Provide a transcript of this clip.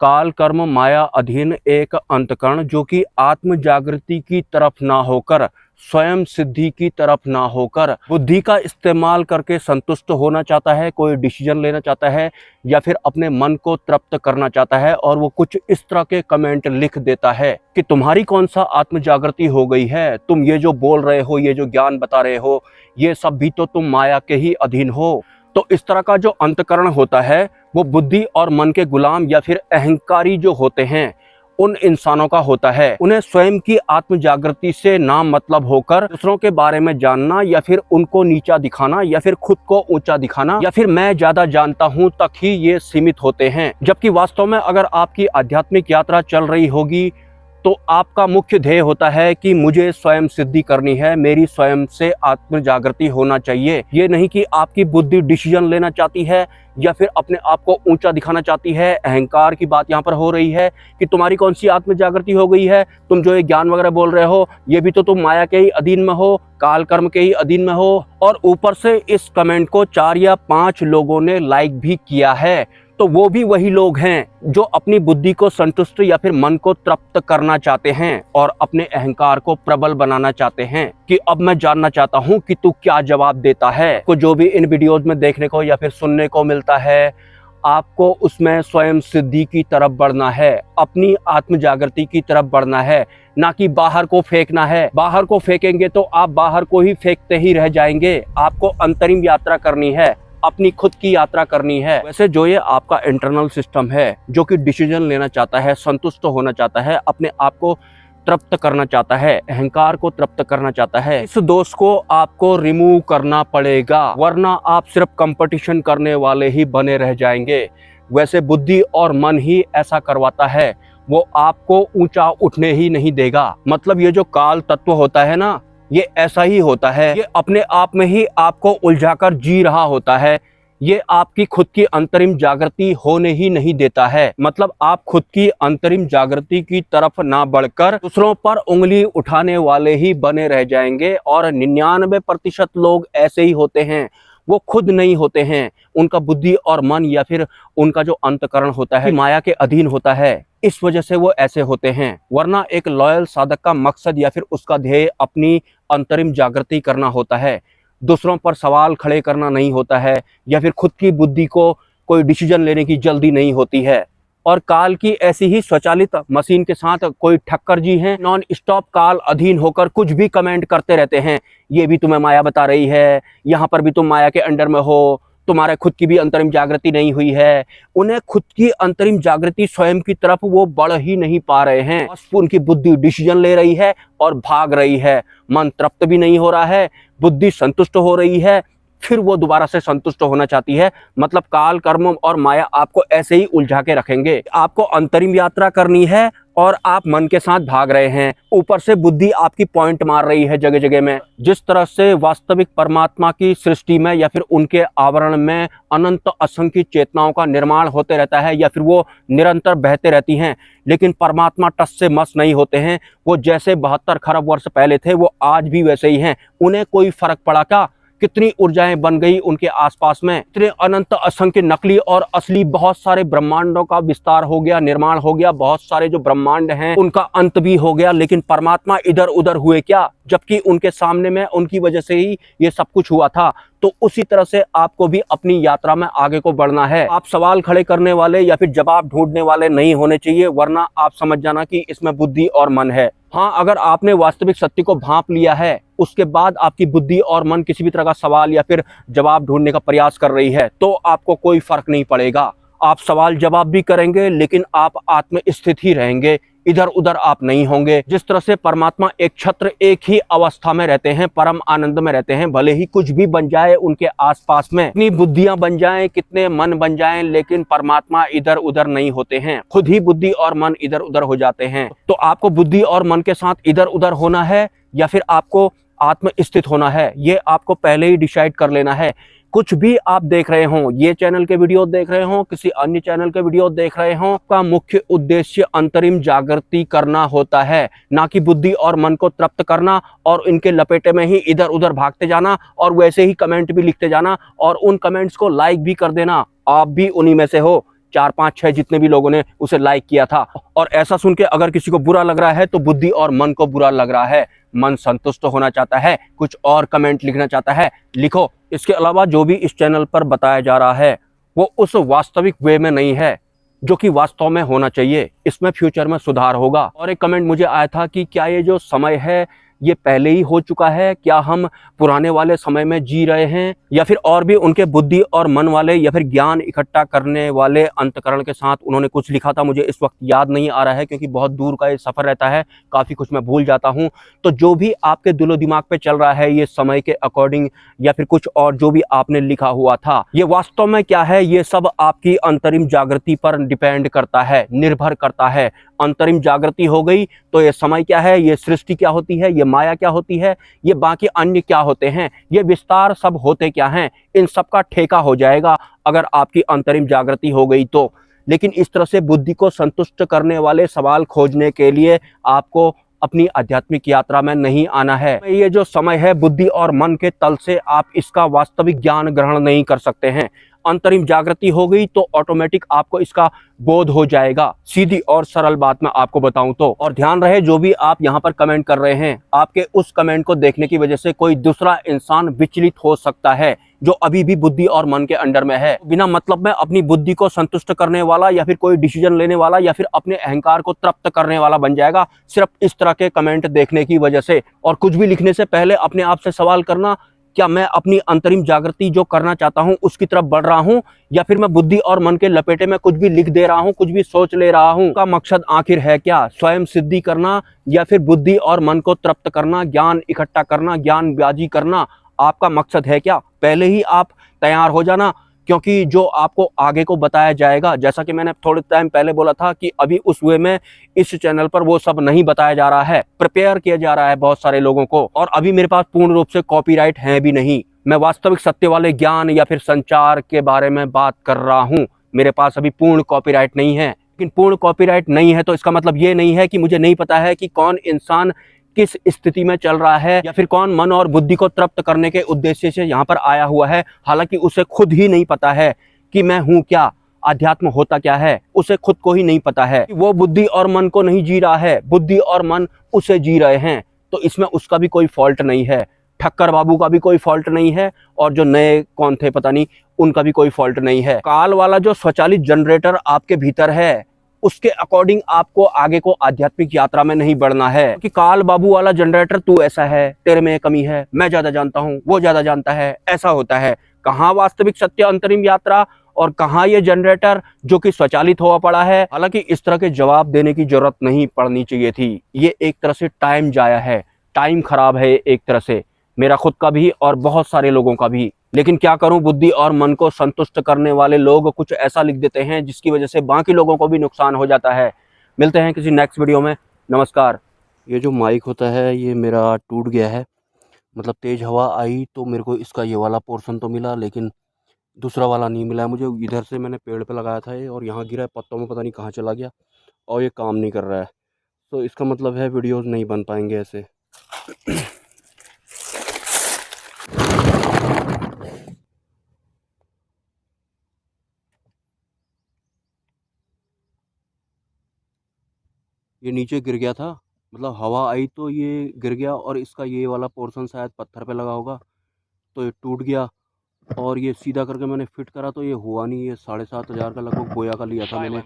काल कर्म माया अधीन एक अंतकरण जो कि आत्म जागृति की तरफ ना होकर स्वयं सिद्धि की तरफ ना होकर बुद्धि का इस्तेमाल करके संतुष्ट होना चाहता है, कोई डिसीजन लेना चाहता है या फिर अपने मन को तृप्त करना चाहता है। और वो कुछ इस तरह के कमेंट लिख देता है कि तुम्हारी कौन सा आत्म जागृति हो गई है, तुम ये जो बोल रहे हो, ये जो ज्ञान बता रहे हो, ये सब भी तो तुम माया के ही अधीन हो। तो इस तरह का जो अंतकरण होता है वो बुद्धि और मन के गुलाम या फिर अहंकारी जो होते हैं उन इंसानों का होता है। उन्हें स्वयं की आत्म जागृति से नाम मतलब होकर दूसरों के बारे में जानना या फिर उनको नीचा दिखाना या फिर खुद को ऊंचा दिखाना या फिर मैं ज्यादा जानता हूं तक ही ये सीमित होते हैं। जबकि वास्तव में अगर आपकी आध्यात्मिक यात्रा चल रही होगी तो आपका मुख्य ध्येय होता है कि मुझे स्वयं सिद्धि करनी है, मेरी स्वयं से आत्म जागृति होना चाहिए। ये नहीं कि आपकी बुद्धि डिसीजन लेना चाहती है या फिर अपने आप को ऊंचा दिखाना चाहती है। अहंकार की बात यहाँ पर हो रही है कि तुम्हारी कौन सी आत्म जागृति हो गई है, तुम जो ये ज्ञान वगैरह बोल रहे हो ये भी तो तुम माया के ही अधीन में हो, काल कर्म के ही अधीन में हो। और ऊपर से इस कमेंट को 4 या 5 लोगों ने लाइक भी किया है। तो वो भी वही लोग हैं जो अपनी बुद्धि को संतुष्ट या फिर मन को तृप्त करना चाहते हैं और अपने अहंकार को प्रबल बनाना चाहते हैं कि अब मैं जानना चाहता हूं कि तू क्या जवाब देता है। को जो भी इन वीडियोज में देखने को या फिर सुनने को मिलता है, आपको उसमें स्वयं सिद्धि की तरफ बढ़ना है, अपनी आत्म जागृति की तरफ बढ़ना है, ना कि बाहर को फेंकना है। बाहर को फेंकेंगे तो आप बाहर को ही फेंकते ही रह जाएंगे। आपको अंतरिम यात्रा करनी है, अपनी खुद की यात्रा करनी है। वैसे जो ये आपका इंटरनल सिस्टम है जो कि डिसीजन लेना चाहता है, संतुष्ट होना चाहता है, अपने आप को तृप्त करना चाहता है, अहंकार को तृप्त करना चाहता है, इस दोष को आपको रिमूव करना पड़ेगा, वरना आप सिर्फ कंपटीशन करने वाले ही बने रह जाएंगे। वैसे बुद्धि और मन ही ऐसा करवाता है, वो आपको ऊंचा उठने ही नहीं देगा। मतलब ये जो काल तत्व होता है ना, ये ऐसा ही होता है, ये अपने आप में ही आपको उलझाकर जी रहा होता है। ये आपकी खुद की अंतरिम जागृति होने ही नहीं देता है। मतलब आप खुद की अंतरिम जागृति की तरफ ना बढ़कर दूसरों पर उंगली उठाने वाले ही बने रह जाएंगे। और 99% लोग ऐसे ही होते हैं, वो खुद नहीं होते हैं, उनका बुद्धि और मन या फिर उनका जो अंतकरण होता है माया के अधीन होता है, इस वजह से वो ऐसे होते हैं। वरना एक लॉयल साधक का मकसद या फिर उसका ध्येय अपनी अंतरिम जागृति करना होता है, दूसरों पर सवाल खड़े करना नहीं होता है या फिर खुद की बुद्धि को कोई डिसीजन लेने की जल्दी नहीं होती है। और काल की ऐसी ही स्वचालित मशीन के साथ कोई ठक्कर जी हैं, नॉन स्टॉप काल अधीन होकर कुछ भी कमेंट करते रहते हैं। ये भी तुम्हें माया बता रही है, यहाँ पर भी तुम माया के अंडर में हो, तुम्हारे खुद की भी अंतरिम जागृति नहीं हुई है। उन्हें खुद की अंतरिम जागृति स्वयं की तरफ वो बढ़ ही नहीं पा रहे हैं। बस उनकी बुद्धि डिसीजन ले रही है और भाग रही है। मन तृप्त भी नहीं हो रहा है, बुद्धि संतुष्ट हो रही है, फिर वो दोबारा से संतुष्ट होना चाहती है। मतलब काल कर्म और माया आपको ऐसे ही उलझा के रखेंगे। आपको अंतरिम यात्रा करनी है और आप मन के साथ भाग रहे हैं, ऊपर से बुद्धि आपकी पॉइंट मार रही है जगह जगह में। जिस तरह से वास्तविक परमात्मा की सृष्टि में या फिर उनके आवरण में अनंत असंख्य चेतनाओं का निर्माण होते रहता है या फिर वो निरंतर बहते रहती हैं, लेकिन परमात्मा टस से मस नहीं होते हैं। वो जैसे 72 खरब वर्ष पहले थे वो आज भी वैसे ही हैं। उन्हें कोई फर्क पड़ा क्या? कितनी ऊर्जाएं बन गई उनके आसपास में, इतने अनंत असंख्य नकली और असली बहुत सारे ब्रह्मांडों का विस्तार हो गया, निर्माण हो गया, बहुत सारे जो ब्रह्मांड हैं उनका अंत भी हो गया, लेकिन परमात्मा इधर उधर हुए क्या? जबकि उनके सामने में उनकी वजह से ही ये सब कुछ हुआ था। तो उसी तरह से आपको भी अपनी यात्रा में आगे को बढ़ना है। आप सवाल खड़े करने वाले या फिर जवाब ढूंढने वाले नहीं होने चाहिए, वरना आप समझ जाना कि इसमें बुद्धि और मन है। हाँ, अगर आपने वास्तविक सत्य को भांप लिया है, उसके बाद आपकी बुद्धि और मन किसी भी तरह का सवाल या फिर जवाब ढूंढने का प्रयास कर रही है, तो आपको कोई फर्क नहीं पड़ेगा। आप सवाल जवाब भी करेंगे लेकिन आप आत्म स्थित ही रहेंगे, इधर उधर आप नहीं होंगे। जिस तरह से परमात्मा एक छत्र एक ही अवस्था में रहते हैं, परम आनंद में रहते हैं, भले ही कुछ भी बन जाए उनके आसपास में, कितनी बुद्धियां बन जाएं, कितने मन बन जाएं, लेकिन परमात्मा इधर उधर नहीं होते हैं। खुद ही बुद्धि और मन इधर उधर हो जाते हैं। तो आपको बुद्धि और मन के साथ इधर उधर होना है या फिर आपको आत्म स्थित होना है, ये आपको पहले ही डिसाइड कर लेना है। कुछ भी आप देख रहे हो, ये चैनल के वीडियो देख रहे हो, किसी अन्य चैनल के वीडियो देख रहे हो, का मुख्य उद्देश्य अंतरिम जागृति करना होता है, ना कि बुद्धि और मन को तृप्त करना और इनके लपेटे में ही इधर उधर भागते जाना और वैसे ही कमेंट भी लिखते जाना और उन कमेंट्स को लाइक भी कर देना। आप भी उन्हीं में से हो। 4 5 6 जितने भी लोगों ने उसे लाइक किया था। और ऐसा सुन के अगर किसी को बुरा लग रहा है तो बुद्धि और मन को बुरा लग रहा है। मन संतुष्ट होना चाहता है, कुछ और कमेंट लिखना चाहता है, लिखो। इसके अलावा जो भी इस चैनल पर बताया जा रहा है वो उस वास्तविक वे में नहीं है जो कि वास्तव में होना चाहिए। इसमें फ्यूचर में सुधार होगा। और एक कमेंट मुझे आया था कि क्या ये जो समय है ये पहले ही हो चुका है, क्या हम पुराने वाले समय में जी रहे हैं, या फिर और भी उनके बुद्धि और मन वाले या फिर ज्ञान इकट्ठा करने वाले अंतकरण के साथ उन्होंने कुछ लिखा था। मुझे इस वक्त याद नहीं आ रहा है क्योंकि बहुत दूर का ये सफर रहता है, काफी कुछ मैं भूल जाता हूं। तो जो भी आपके दिलो दिमाग पे चल रहा है ये समय के अकॉर्डिंग या फिर कुछ और जो भी आपने लिखा हुआ था, ये वास्तव में क्या है, ये सब आपकी अंतरिम जागृति पर डिपेंड करता है, निर्भर करता है। अंतरिम जागृति हो गई तो ये समय क्या है, ये सृष्टि क्या होती है, ये माया क्या होती है, ये बाकी अन्य क्या होते हैं, ये विस्तार सब होते क्या हैं, इन सब का ठेका हो जाएगा अगर आपकी अंतरिम जागृति हो गई तो। लेकिन इस तरह से बुद्धि को संतुष्ट करने वाले सवाल खोजने के लिए आपको अपनी आध्यात्मिक यात्रा में नहीं आना है। ये जो समय है बुद्धि और मन के तल से आप इसका वास्तविक ज्ञान ग्रहण नहीं कर सकते हैं। अंतरिम जागृति हो गई तो ऑटोमेटिक आपको इसका बोध हो जाएगा। सीधी और सरल बात मैं आपको बताऊं तो। और ध्यान रहे जो भी आप यहाँ पर कमेंट कर रहे हैं, आपके उस कमेंट को देखने की वजह से कोई दूसरा इंसान विचलित हो सकता है जो अभी भी बुद्धि और मन के अंडर में है। बिना मतलब में अपनी बुद्धि को संतुष्ट करने वाला या फिर कोई डिसीजन लेने वाला या फिर अपने अहंकार को तृप्त करने वाला बन जाएगा सिर्फ इस तरह के कमेंट देखने की वजह से। और कुछ भी लिखने से पहले अपने आप से सवाल करना, क्या मैं अपनी अंतरिम जागृति जो करना चाहता हूं उसकी तरफ बढ़ रहा हूं, या फिर मैं बुद्धि और मन के लपेटे में कुछ भी लिख दे रहा हूं, कुछ भी सोच ले रहा हूं। का मकसद आखिर है क्या, स्वयं सिद्धि करना या फिर बुद्धि और मन को तृप्त करना, ज्ञान इकट्ठा करना, ज्ञान ब्याजी करना, आपका मकसद है क्या? पहले ही आप तैयार हो जाना, क्योंकि जो आपको आगे को बताया जाएगा, जैसा कि मैंने थोड़े टाइम पहले बोला था कि अभी उस वे में इस चैनल पर वो सब नहीं बताया जा रहा है, प्रिपेयर किया जा रहा है बहुत सारे लोगों को। और अभी मेरे पास पूर्ण रूप से कॉपीराइट है भी नहीं। मैं वास्तविक सत्य वाले ज्ञान या फिर संचार के बारे में बात कर रहा हूँ। मेरे पास अभी पूर्ण कॉपीराइट नहीं है। लेकिन पूर्ण कॉपीराइट नहीं है तो इसका मतलब ये नहीं है कि मुझे नहीं पता है कि कौन इंसान किस स्थिति में चल रहा है या फिर कौन मन और बुद्धि को तृप्त करने के उद्देश्य से यहाँ पर आया हुआ है। हालांकि उसे खुद ही नहीं पता है कि मैं हूँ क्या, अध्यात्म होता क्या है, उसे खुद को ही नहीं पता है। वो बुद्धि और मन को नहीं जी रहा है, बुद्धि और मन उसे जी रहे हैं। तो इसमें उसका भी कोई फॉल्ट नहीं है, ठक्कर बाबू का भी कोई फॉल्ट नहीं है, और जो नए कौन थे पता नहीं उनका भी कोई फॉल्ट नहीं है। काल वाला जो स्वचालित जनरेटर आपके भीतर है उसके अकॉर्डिंग आपको आगे को आध्यात्मिक यात्रा में नहीं बढ़ना है कि काल बाबू वाला जनरेटर तू ऐसा है, तेरे में कमी है, मैं ज्यादा जानता हूँ, वो ज्यादा जानता है, ऐसा होता है। कहाँ वास्तविक सत्य अंतरिम यात्रा और कहाँ ये जनरेटर जो कि स्वचालित हुआ पड़ा है। हालांकि इस तरह के जवाब देने की जरूरत नहीं पड़नी चाहिए थी। ये एक तरह से टाइम जाया है, टाइम खराब है एक तरह से, मेरा खुद का भी और बहुत सारे लोगों का भी। लेकिन क्या करूं, बुद्धि और मन को संतुष्ट करने वाले लोग कुछ ऐसा लिख देते हैं जिसकी वजह से बाकी लोगों को भी नुकसान हो जाता है। मिलते हैं किसी नेक्स्ट वीडियो में। नमस्कार। ये जो माइक होता है ये मेरा टूट गया है, मतलब तेज़ हवा आई तो मेरे को इसका ये वाला पोर्शन तो मिला लेकिन दूसरा वाला नहीं मिला है मुझे। इधर से मैंने पेड़ पे लगाया था ये और यहाँ गिरा है, पत्तों में पता नहीं कहाँ चला गया और ये काम नहीं कर रहा है। तो इसका मतलब है वीडियोस नहीं बन पाएंगे ऐसे। ये नीचे गिर गया था, मतलब हवा आई तो ये गिर गया और इसका ये वाला पोर्शन शायद पत्थर पे लगा होगा तो ये टूट गया। और ये सीधा करके मैंने फिट करा तो ये हुआ नहीं। ये 7,500 का लगभग गोया का लिया था मैंने।